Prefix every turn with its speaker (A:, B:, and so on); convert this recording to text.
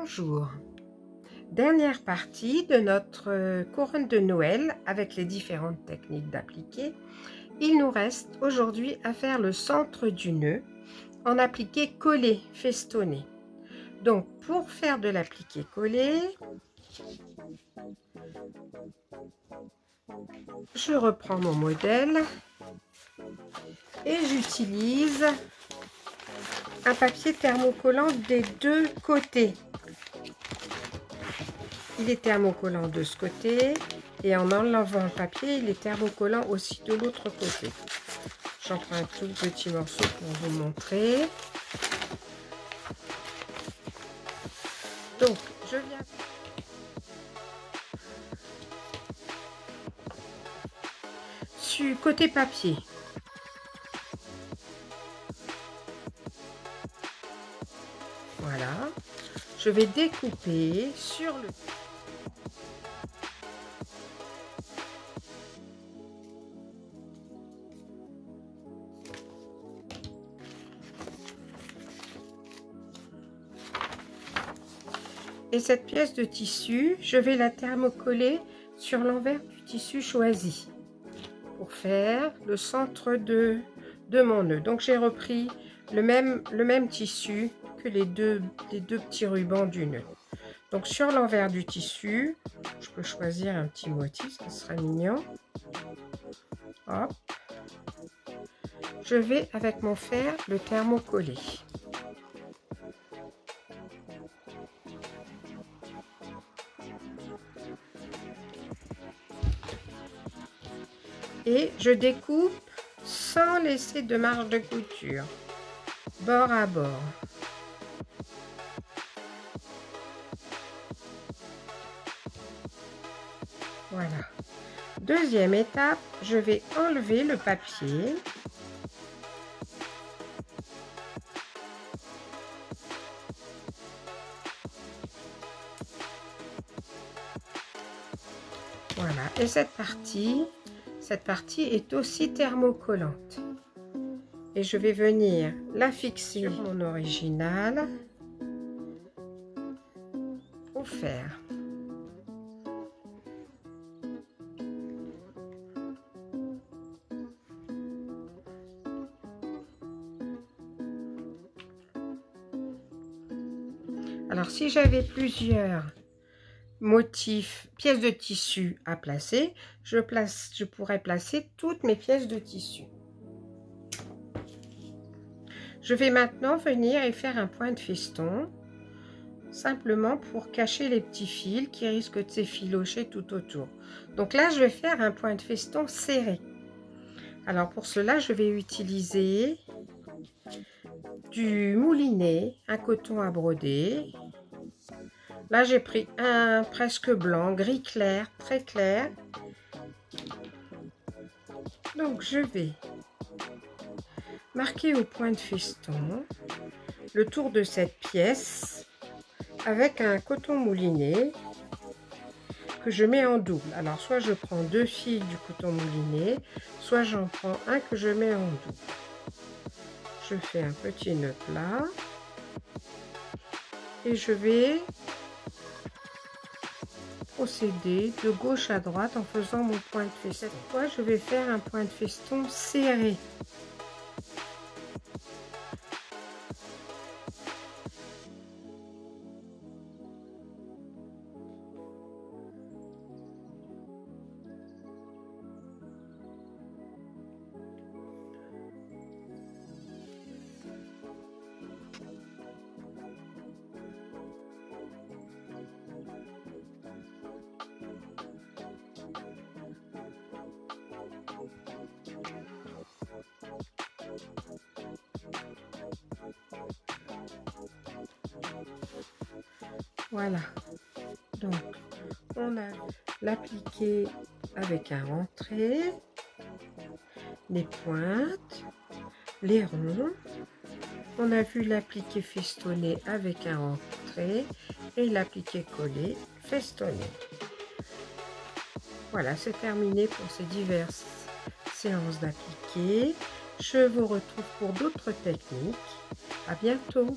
A: Bonjour. Dernière partie de notre couronne de Noël avec les différentes techniques d'appliquer. Il nous reste aujourd'hui à faire le centre du nœud en appliqué collé festonné. Donc pour faire de l'appliqué collé, je reprends mon modèle et j'utilise un papier thermocollant des deux côtés. Il est thermocollant de ce côté et en enlevant le papier, il est thermocollant aussi de l'autre côté. J'en prends un tout petit morceau pour vous montrer. Donc, je viens... Sur côté papier. Voilà. Je vais découper sur le... Et cette pièce de tissu, je vais la thermocoller sur l'envers du tissu choisi pour faire le centre de mon nœud. Donc j'ai repris le même tissu que les deux petits rubans du nœud. Donc sur l'envers du tissu, je peux choisir un petit motif, ça sera mignon. Hop. Je vais avec mon fer le thermocoller. Et je découpe sans laisser de marge de couture, bord à bord. Voilà. Deuxième étape, je vais enlever le papier. Voilà. Et cette partie est aussi thermocollante. Et je vais venir la fixer sur mon original au fer. Alors si j'avais plusieurs motifs, pièces de tissu à placer, je pourrais placer toutes mes pièces de tissu. Je vais maintenant venir et faire un point de feston, simplement pour cacher les petits fils qui risquent de s'effilocher tout autour. Donc là, je vais faire un point de feston serré. Alors pour cela, je vais utiliser du moulinet, un coton à broder. Là, j'ai pris un presque blanc, gris clair, très clair. Donc, je vais marquer au point de feston le tour de cette pièce avec un coton mouliné que je mets en double. Alors, soit je prends deux fils du coton mouliné, soit j'en prends un que je mets en double. Je fais un petit nœud plat et je vais procéder de gauche à droite en faisant mon point de feston. Cette fois, je vais faire un point de feston serré. Voilà, donc on a l'appliqué avec un rentré, les pointes, les ronds. On a vu l'appliqué festonné avec un rentré et l'appliqué collé festonné. Voilà, c'est terminé pour ces diverses séances d'appliqué. Je vous retrouve pour d'autres techniques. À bientôt.